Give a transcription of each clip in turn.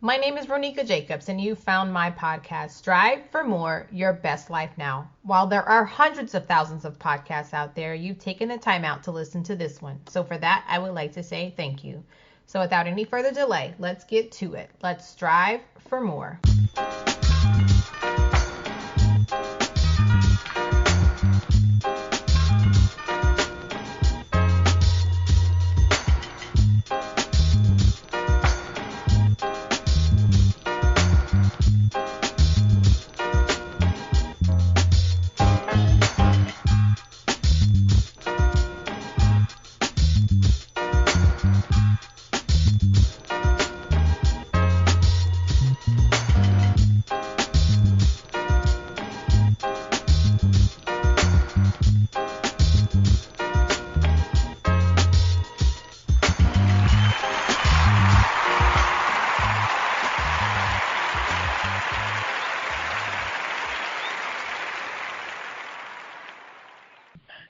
My name is Ronika Jacobs, and you found my podcast, Strive for More, Your Best Life Now. While there are hundreds of thousands of podcasts out there, you've taken the time out to listen to this one. So for that, I would like to say thank you. So without any further delay, let's get to it. Let's strive for more.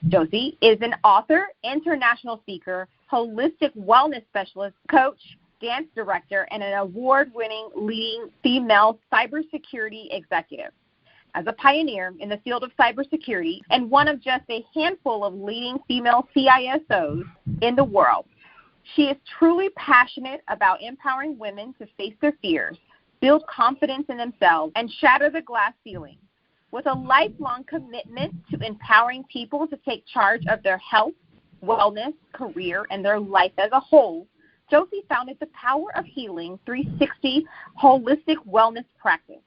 Jothi is an author, international speaker, holistic wellness specialist, coach, dance director, and an award-winning leading female cybersecurity executive. As a pioneer in the field of cybersecurity and one of just a handful of leading female CISOs in the world, she is truly passionate about empowering women to face their fears, build confidence in themselves, and shatter the glass ceiling. With a lifelong commitment to empowering people to take charge of their health, wellness, career, and their life as a whole, Jothi founded the Power of Healing 360 Holistic Wellness Practice.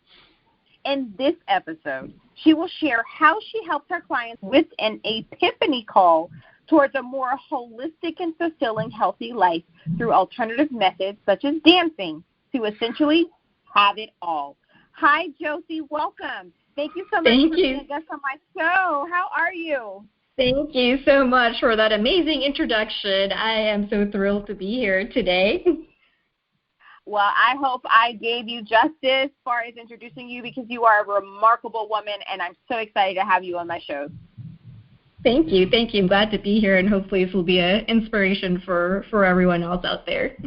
In this episode, she will share how she helps her clients with an epiphany call towards a more holistic and fulfilling healthy life through alternative methods such as dancing to essentially have it all. Hi, Jothi. Welcome. Thank you so much for being a guest on my show. How are you? Thank you so much for that amazing introduction. I am so thrilled to be here today. Well, I hope I gave you justice as far as introducing you because you are a remarkable woman, and I'm so excited to have you on my show. Thank you. Thank you. I'm glad to be here, and hopefully this will be an inspiration for everyone else out there.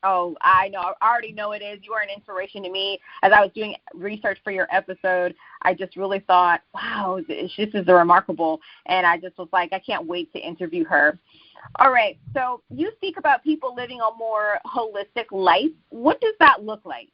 Oh, I know. I already know it is. You are an inspiration to me. As I was doing research for your episode, I just really thought, wow, this is remarkable. And I just was like, I can't wait to interview her. All right. So you speak about people living a more holistic life. What does that look like?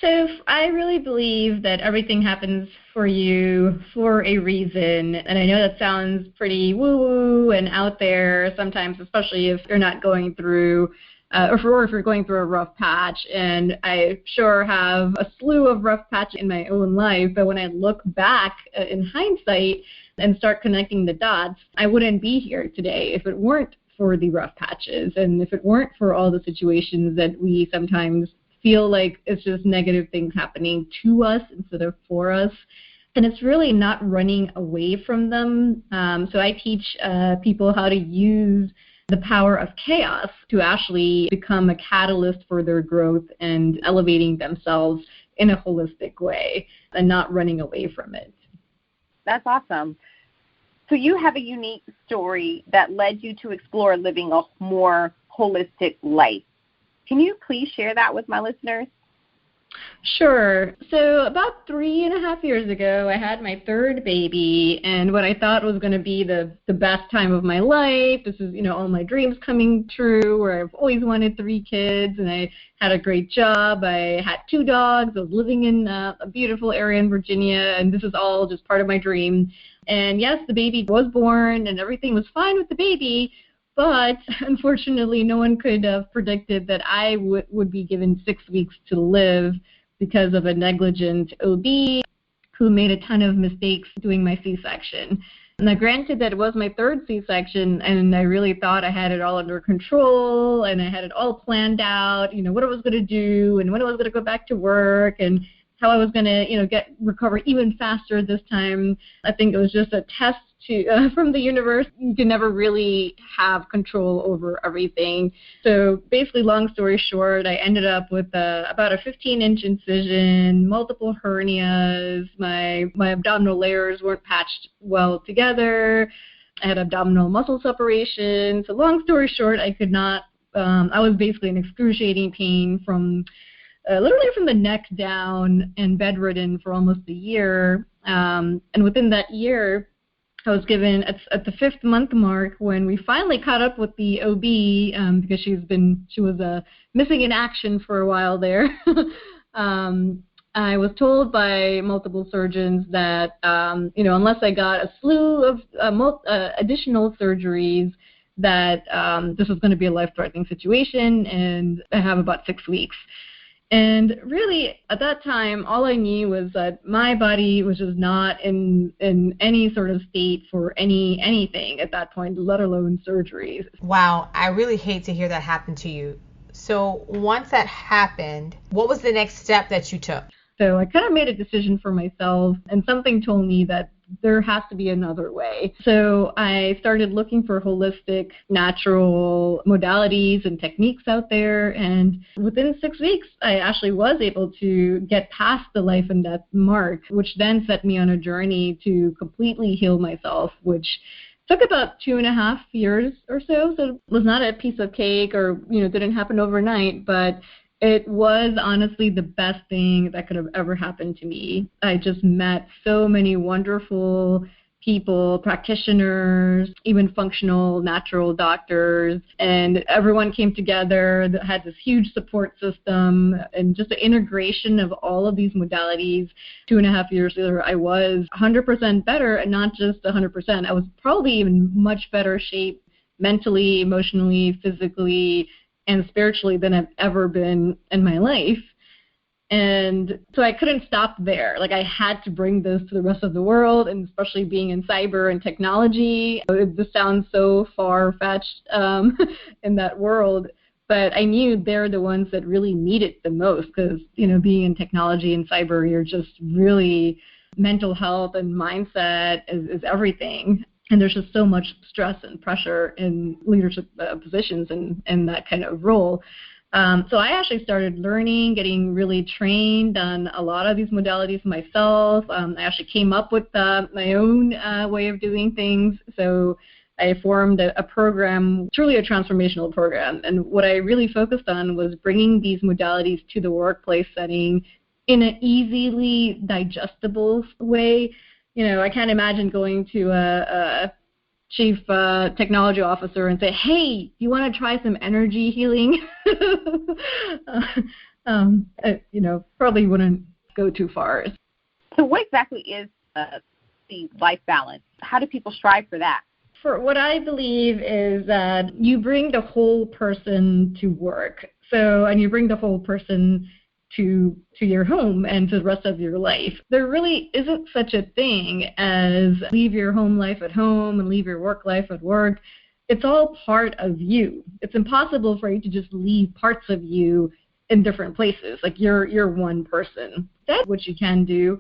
So I really believe that everything happens for you for a reason. And I know that sounds pretty woo-woo and out there sometimes, especially if you're not going through or if you're going through a rough patch, and I sure have a slew of rough patches in my own life, but when I look back in hindsight and start connecting the dots, I wouldn't be here today if it weren't for the rough patches and if it weren't for all the situations that we sometimes feel like it's just negative things happening to us instead of for us. And it's really not running away from them. So I teach people how to use the power of chaos to actually become a catalyst for their growth and elevating themselves in a holistic way and not running away from it. That's awesome. So you have a unique story that led you to explore living a more holistic life. Can you please share that with my listeners? Sure. So about 3.5 years ago, I had my third baby, and what I thought was going to be the best time of my life. This is, all my dreams coming true, where I've always wanted 3 kids, and I had a great job. I had 2 dogs. I was living in a beautiful area in Virginia, and this is all just part of my dream. And yes, the baby was born, and everything was fine with the baby. But unfortunately, no one could have predicted that I would be given 6 weeks to live because of a negligent OB who made a ton of mistakes doing my C-section. Now, granted that it was my third C-section, and I really thought I had it all under control, and I had it all planned out, what I was going to do, and when I was going to go back to work, and how I was going to, recover even faster this time. I think it was just a test from the universe. You can never really have control over everything. So basically, long story short, I ended up with about a 15-inch incision, multiple hernias. My abdominal layers weren't patched well together. I had abdominal muscle separation. So long story short, I could not I was basically in excruciating pain from literally from the neck down and bedridden for almost a year. And within that year, I was given at the 5th month mark when we finally caught up with the OB because she was missing in action for a while there. I was told by multiple surgeons that unless I got a slew of additional surgeries, that this was going to be a life-threatening situation, and I have about 6 weeks. And really, at that time, all I knew was that my body was just not in any sort of state for anything at that point, let alone surgeries. Wow, I really hate to hear that happen to you. So once that happened, what was the next step that you took? So I kind of made a decision for myself, and something told me that there has to be another way. So I started looking for holistic, natural modalities and techniques out there, and within 6 weeks, I actually was able to get past the life and death mark, which then set me on a journey to completely heal myself, which took about 2.5 years or so. So it was not a piece of cake or, didn't happen overnight, but it was honestly the best thing that could have ever happened to me. I just met so many wonderful people, practitioners, even functional natural doctors, and everyone came together that had this huge support system and just the integration of all of these modalities. 2.5 years later, I was 100% better, and not just 100%. I was probably even much better shape mentally, emotionally, physically, and spiritually than I've ever been in my life. And so I couldn't stop there. Like, I had to bring this to the rest of the world, and especially being in cyber and technology. This sounds so far-fetched in that world, but I knew they're the ones that really need it the most because, being in technology and cyber, you're just really, mental health and mindset is everything. And there's just so much stress and pressure in leadership positions and that kind of role. So I actually started learning, getting really trained on a lot of these modalities myself. I actually came up with my own way of doing things. So I formed a program, truly a transformational program. And what I really focused on was bringing these modalities to the workplace setting in an easily digestible way. I can't imagine going to a chief technology officer and say, hey, do you want to try some energy healing? Probably wouldn't go too far. So what exactly is the life balance? How do people strive for that? For what I believe is that you bring the whole person to work. And you bring the whole person to your home and to the rest of your life. There really isn't such a thing as leave your home life at home and leave your work life at work. It's all part of you. It's impossible for you to just leave parts of you in different places. Like you're one person. That's what you can do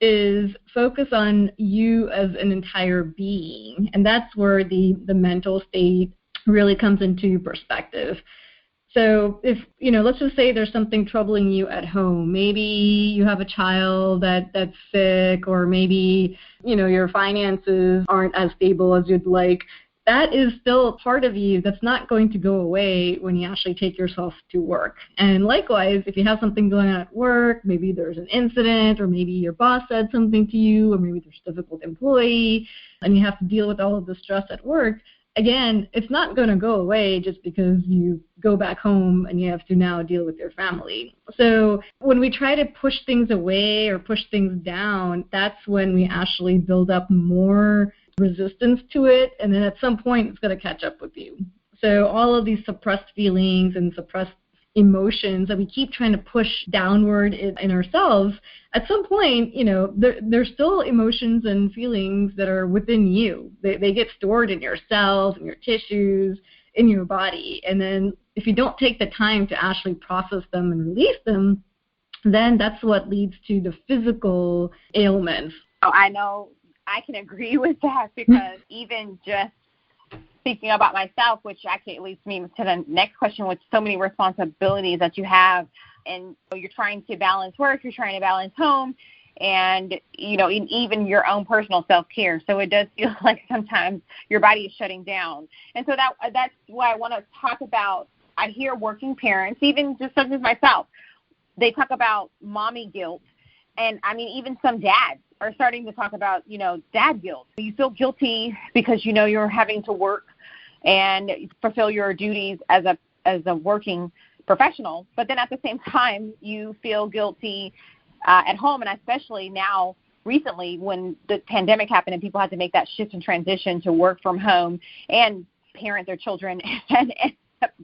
is focus on you as an entire being. And that's where the mental state really comes into perspective. So if, let's just say there's something troubling you at home. Maybe you have a child that's sick, or maybe, your finances aren't as stable as you'd like. That is still part of you that's not going to go away when you actually take yourself to work. And likewise, if you have something going on at work, maybe there's an incident, or maybe your boss said something to you, or maybe there's a difficult employee, and you have to deal with all of the stress at work. Again, it's not going to go away just because you go back home and you have to now deal with your family. So when we try to push things away or push things down, that's when we actually build up more resistance to it, and then at some point it's going to catch up with you. So all of these suppressed feelings and suppressed emotions that we keep trying to push downward in ourselves, at some point, there's still emotions and feelings that are within you. They get stored in your cells, in your tissues, in your body. And then if you don't take the time to actually process them and release them, then that's what leads to the physical ailments. Oh, I know I can agree with that, because even just speaking about myself, which actually leads me to the next question, with so many responsibilities that you have, and you're trying to balance work, you're trying to balance home, and even your own personal self-care. So it does feel like sometimes your body is shutting down. And so that's why I want to talk about I hear working parents, even just such as myself, they talk about mommy guilt. And, I mean, even some dads are starting to talk about, dad guilt. You feel guilty because, you're having to work and fulfill your duties as a working professional. But then at the same time, you feel guilty at home. And especially now, recently, when the pandemic happened and people had to make that shift and transition to work from home and parent their children and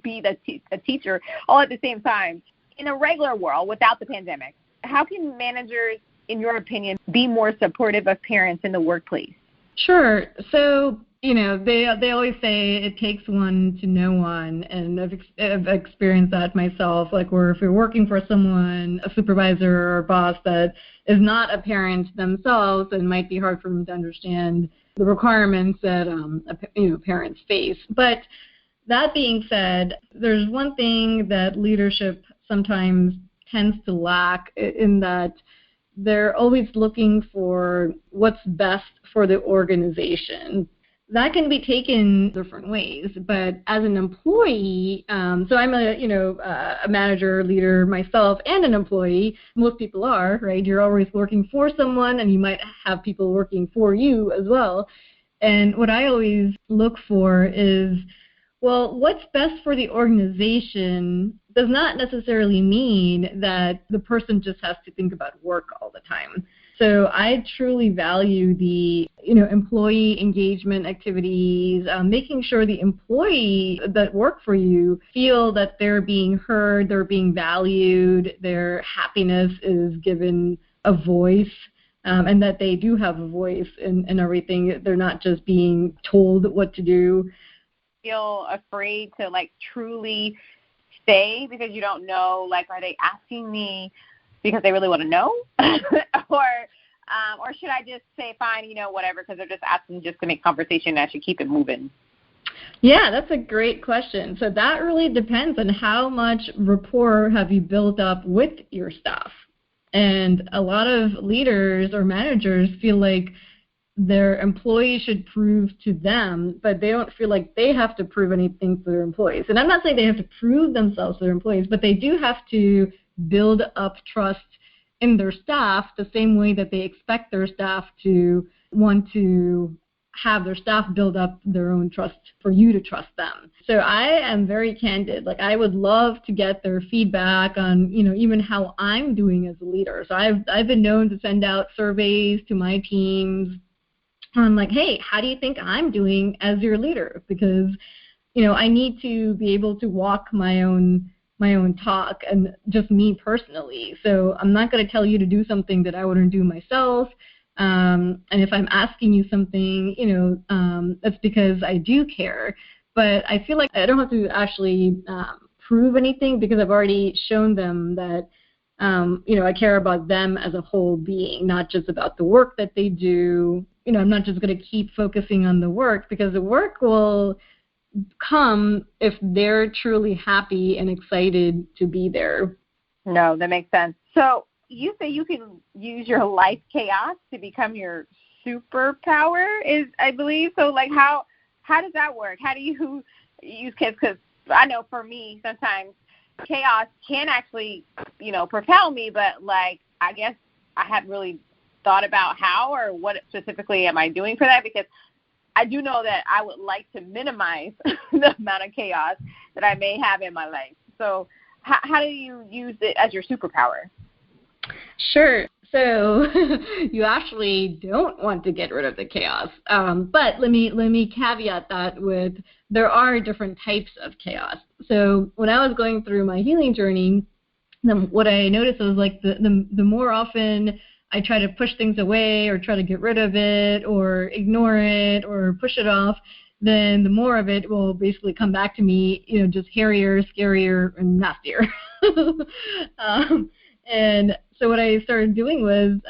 be a teacher all at the same time. In a regular world without the pandemic, how can managers, in your opinion, be more supportive of parents in the workplace? Sure. So, they always say it takes one to know one, and I've experienced that myself, like where if you're working for someone, a supervisor or boss that is not a parent themselves, it might be hard for them to understand the requirements that parents face. But that being said, there's one thing that leadership sometimes tends to lack, in that they're always looking for what's best for the organization. That can be taken different ways, but as an employee, so I'm a manager, leader myself, and an employee. Most people are, right? You're always working for someone, and you might have people working for you as well. And what I always look for is, well, what's best for the organization does not necessarily mean that the person just has to think about work all the time. So I truly value the, employee engagement activities, making sure the employee that work for you feel that they're being heard, they're being valued, their happiness is given a voice, and that they do have a voice in everything. They're not just being told what to do. Feel afraid to truly stay because you don't know, are they asking me because they really want to know, or should I just say fine, whatever, because they're just asking just to make conversation, I should keep it moving? Yeah, that's a great question. So that really depends on how much rapport have you built up with your staff. And a lot of leaders or managers feel like their employees should prove to them, but they don't feel like they have to prove anything to their employees. And I'm not saying they have to prove themselves to their employees, but they do have to build up trust in their staff the same way that they expect their staff to want to have their staff build up their own trust for you to trust them. So I am very candid. I would love to get their feedback on, even how I'm doing as a leader. So I've been known to send out surveys to my teams on hey, how do you think I'm doing as your leader? Because, I need to be able to walk my own talk, and just me personally. So I'm not going to tell you to do something that I wouldn't do myself. And if I'm asking you something, that's because I do care. But I feel like I don't have to actually prove anything, because I've already shown them that, I care about them as a whole being, not just about the work that they do. I'm not just going to keep focusing on the work, because the work will come if they're truly happy and excited to be there. No, that makes sense. So you say you can use your life chaos to become your superpower, I believe. So how does that work? How do you use kids? Because I know for me, sometimes chaos can actually, propel me, but I guess I hadn't really thought about how or what specifically am I doing for that, because I do know that I would like to minimize the amount of chaos that I may have in my life. So how do you use it as your superpower? Sure. So you actually don't want to get rid of the chaos. But let me caveat that with, there are different types of chaos. So when I was going through my healing journey, what I noticed was the more often I try to push things away or try to get rid of it or ignore it or push it off, then the more of it will basically come back to me, just hairier, scarier, and nastier. And so what I started doing was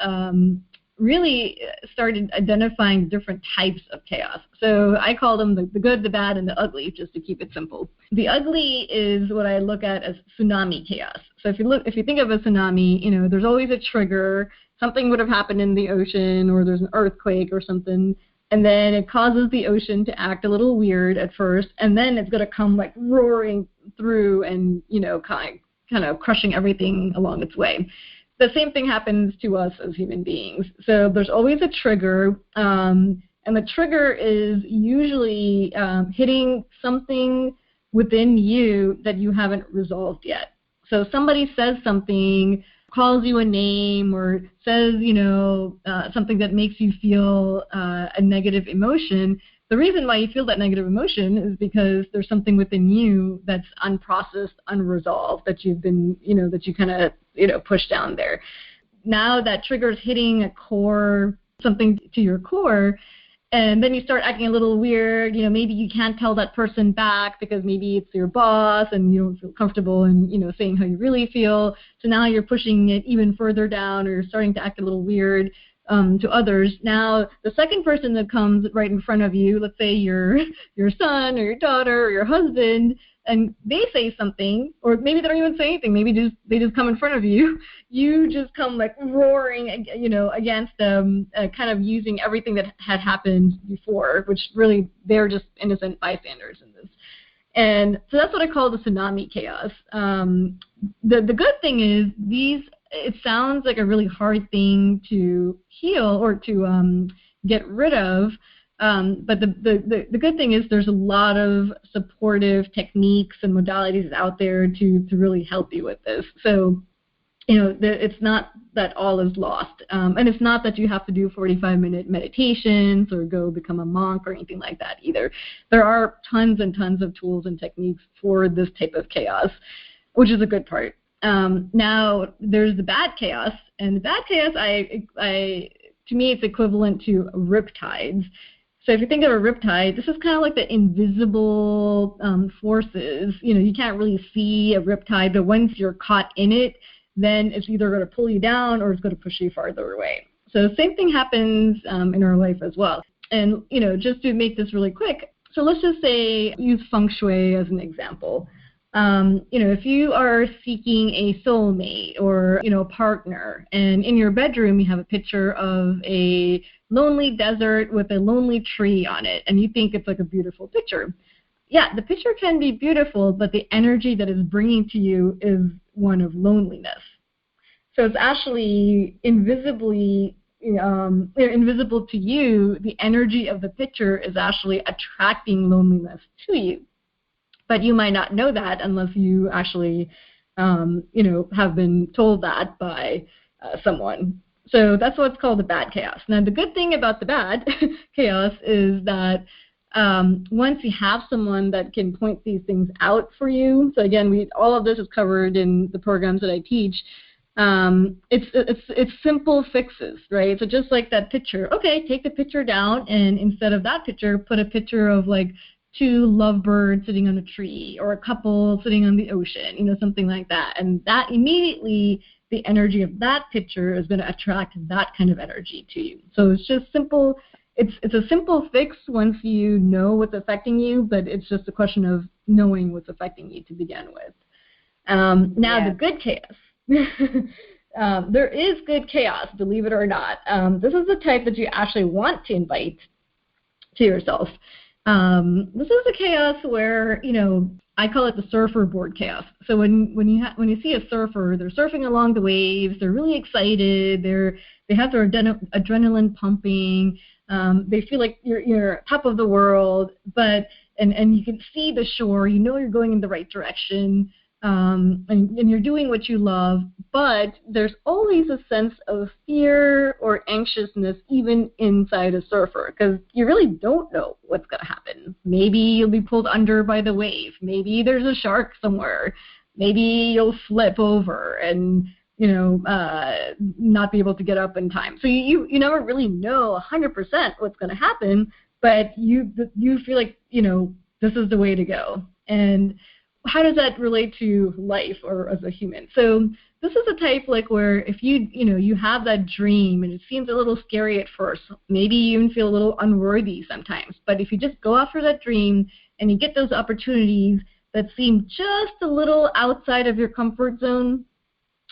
really started identifying different types of chaos. So I call them the good, the bad, and the ugly, just to keep it simple. The ugly is what I look at as tsunami chaos. So if you think of a tsunami, there's always a trigger. Something would have happened in the ocean, or there's an earthquake or something, and then it causes the ocean to act a little weird at first, and then it's going to come roaring through and, kind of crushing everything along its way. The same thing happens to us as human beings. So there's always a trigger, and the trigger is usually hitting something within you that you haven't resolved yet. So somebody says something, calls you a name, or says, something that makes you feel a negative emotion. The reason why you feel that negative emotion is because there's something within you that's unprocessed, unresolved, that you've been, that you kind of, push down there. Now that trigger is hitting a core, something to your core, and then you start acting a little weird. Maybe you can't tell that person back because maybe it's your boss and you don't feel comfortable in, saying how you really feel. So now you're pushing it even further down, or you're starting to act a little weird to others. Now, the second person that comes right in front of you, let's say your son or your daughter or your husband, and they say something, or maybe they don't even say anything, maybe they just come in front of you, you just come like roaring, against them, kind of using everything that had happened before, which really they're just innocent bystanders in this. And so that's what I call the tsunami chaos. The good thing is it sounds like a really hard thing to heal or to get rid of. But the good thing is there's a lot of supportive techniques and modalities out there to really help you with this. So, it's not that all is lost. And it's not that you have to do 45-minute meditations or go become a monk or anything like that either. There are tons and tons of tools and techniques for this type of chaos, which is a good part. Now, there's the bad chaos. And the bad chaos, to me, it's equivalent to riptides. So if you think of a riptide, this is kind of like the invisible forces. You can't really see a riptide, but once you're caught in it, then it's either going to pull you down or it's going to push you farther away. So the same thing happens in our life as well. And, just to make this really quick, so let's just say, use feng shui as an example. If you are seeking a soulmate or, a partner, and in your bedroom you have a picture of a lonely desert with a lonely tree on it, and you think it's like a beautiful picture. Yeah, the picture can be beautiful, but the energy that is bringing to you is one of loneliness. So it's actually invisible to you. The energy of the picture is actually attracting loneliness to you. But you might not know that unless you actually, have been told that by someone. So that's what's called the bad chaos. Now, the good thing about the bad chaos is that once you have someone that can point these things out for you, so again, all of this is covered in the programs that I teach. It's simple fixes, right? So just like that picture, okay, take the picture down, and instead of that picture, put a picture of like 2 lovebirds sitting on a tree, or a couple sitting on the ocean, something like that. And that immediately, the energy of that picture is going to attract that kind of energy to you. So it's just simple. It's a simple fix once you know what's affecting you, but it's just a question of knowing what's affecting you to begin with. The good chaos. There is good chaos, believe it or not. This is the type that you actually want to invite to yourself. This is a chaos where, I call it the surfer board chaos. So when you see a surfer, they're surfing along the waves, they're really excited, they have their adrenaline pumping, they feel like you're top of the world, but and you can see the shore, you're going in the right direction, and you're doing what you love, but there's always a sense of fear or anxiousness even inside a surfer, because you really don't know what's going to happen. Maybe you'll be pulled under by the wave. Maybe there's a shark somewhere. Maybe you'll flip over and not be able to get up in time. So you never really know 100% what's going to happen, but you feel like this is the way to go. And how does that relate to life or as a human? So this is a type like where if you have that dream and it seems a little scary at first, maybe you even feel a little unworthy sometimes, but if you just go after that dream and you get those opportunities that seem just a little outside of your comfort zone,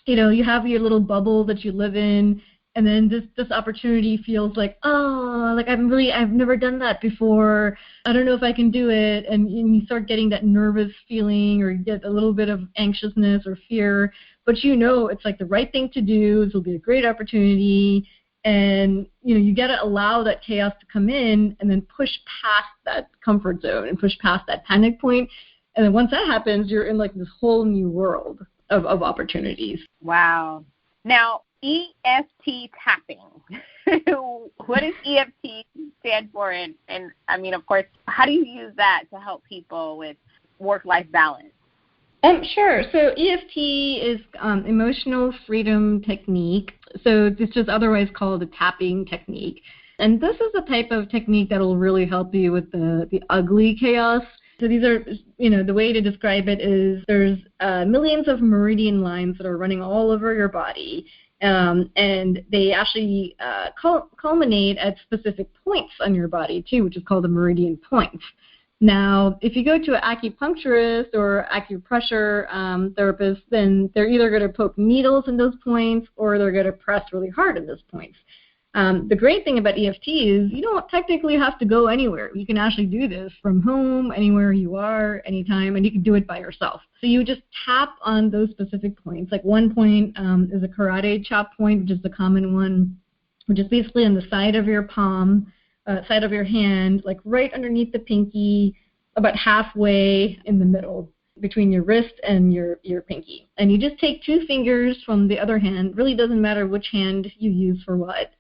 you have your little bubble that you live in, And then this opportunity feels like, oh, like I've never done that before. I don't know if I can do it. And you start getting that nervous feeling, or you get a little bit of anxiousness or fear. But it's like the right thing to do. This will be a great opportunity. And, you got to allow that chaos to come in and then push past that comfort zone and push past that panic point. And then once that happens, you're in like this whole new world of opportunities. Wow. Now, EFT tapping. What does EFT stand for? And I mean, of course, how do you use that to help people with work-life balance? Sure. So EFT is emotional freedom technique. So it's just otherwise called a tapping technique. And this is the type of technique that will really help you with the ugly chaos. So these are, the way to describe it is there's millions of meridian lines that are running all over your body. And they actually culminate at specific points on your body, too, which is called the meridian points. Now, if you go to an acupuncturist or acupressure therapist, then they're either going to poke needles in those points or they're going to press really hard in those points. The great thing about EFT is you don't technically have to go anywhere. You can actually do this from home, anywhere you are, anytime, and you can do it by yourself. So you just tap on those specific points. Like one point is a karate chop point, which is the common one, which is basically on the side of your palm, side of your hand, like right underneath the pinky, about halfway in the middle between your wrist and your pinky. And you just take two fingers from the other hand. Really doesn't matter which hand you use for what.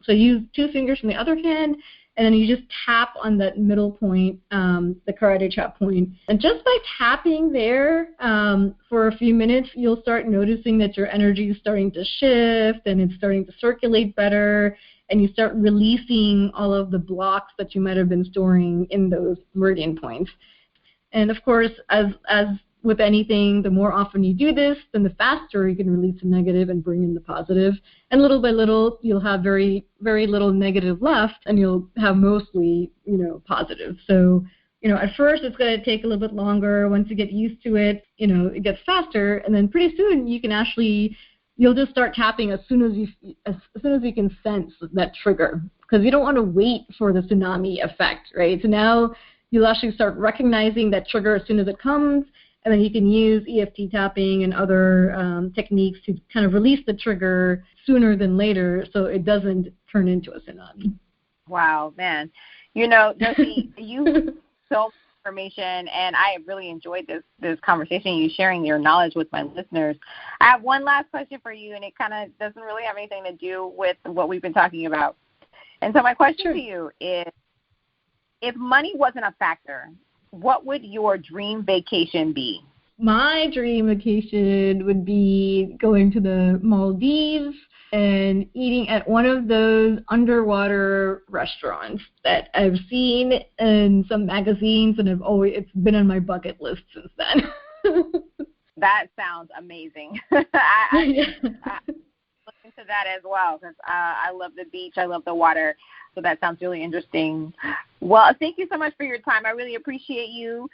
So use two fingers from the other hand, and then you just tap on that middle point, the karate chop point. And just by tapping there for a few minutes, you'll start noticing that your energy is starting to shift and it's starting to circulate better. And you start releasing all of the blocks that you might have been storing in those meridian points. And of course, as with anything, the more often you do this, then the faster you can release the negative and bring in the positive. And little by little, you'll have very, very little negative left, and you'll have mostly, positive. So, at first it's going to take a little bit longer. Once you get used to it, it gets faster, and then pretty soon you'll just start tapping as soon as you can sense that trigger, because you don't want to wait for the tsunami effect, right? So now you'll actually start recognizing that trigger as soon as it comes, and then you can use EFT tapping and other techniques to kind of release the trigger sooner than later so it doesn't turn into a tsunami. Wow, man. Jothi, you so much information, and I have really enjoyed this conversation, you sharing your knowledge with my listeners. I have one last question for you, and it kind of doesn't really have anything to do with what we've been talking about. And so my question to you is, if money wasn't a factor, what would your dream vacation be? My dream vacation would be going to the Maldives and eating at one of those underwater restaurants that I've seen in some magazines, and it's been on my bucket list since then. That sounds amazing. I look into that as well, because I love the beach. I love the water. So that sounds really interesting. Well, thank you so much for your time. I really appreciate you.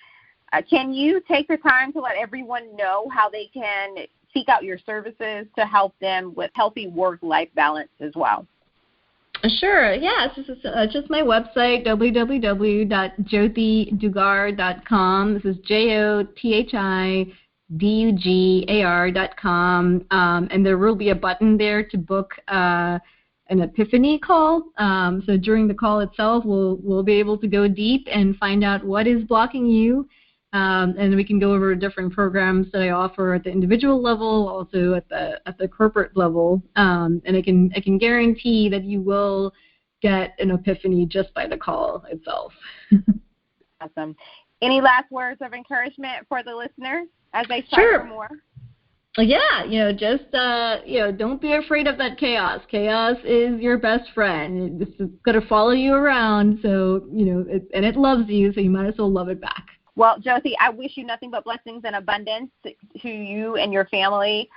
Can you take the time to let everyone know how they can seek out your services to help them with healthy work-life balance as well? Sure. Yeah, it's just my website, www.jothidugar.com. This is JOTHIDUGAR.com. And there will be a button there to book an epiphany call. So during the call itself, we'll be able to go deep and find out what is blocking you. And we can go over different programs that I offer at the individual level, also at the corporate level. And I can guarantee that you will get an epiphany just by the call itself. Awesome. Any last words of encouragement for the listeners as they strive for more? Yeah, just don't be afraid of that chaos. Chaos is your best friend. This is going to follow you around, so and it loves you, so you might as well love it back. Well, Jothi, I wish you nothing but blessings and abundance to you and your family,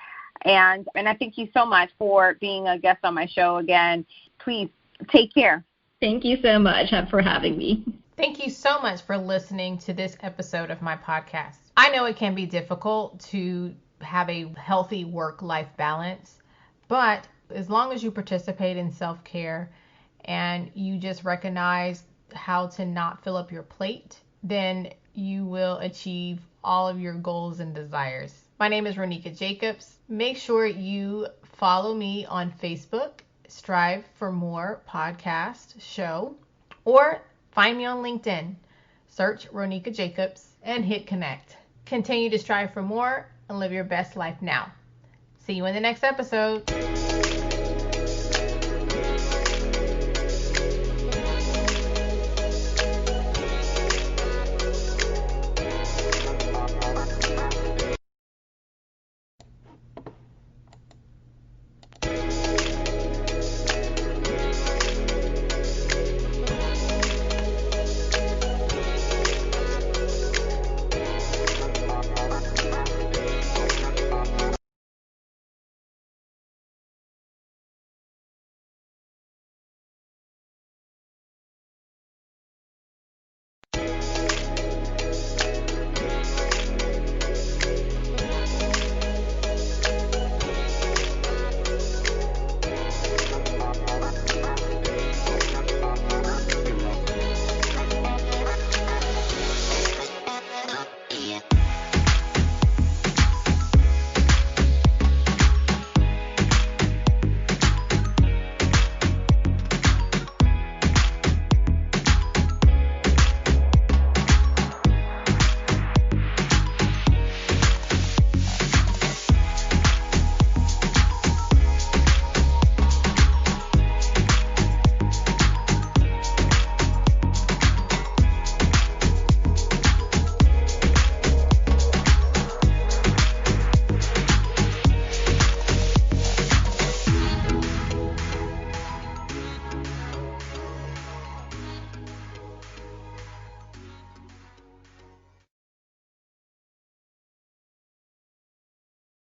and I thank you so much for being a guest on my show again. Please take care. Thank you so much for having me. Thank you so much for listening to this episode of my podcast. I know it can be difficult to have a healthy work-life balance, but As long as you participate in self-care and you just recognize how to not fill up your plate, then you will achieve all of your goals and desires. My name is Ronika Jacobs. Make sure you follow me on Facebook, Strive for More podcast show, or find me on LinkedIn. Search Ronika Jacobs and hit connect. Continue to strive for more and live your best life now. See you in the next episode.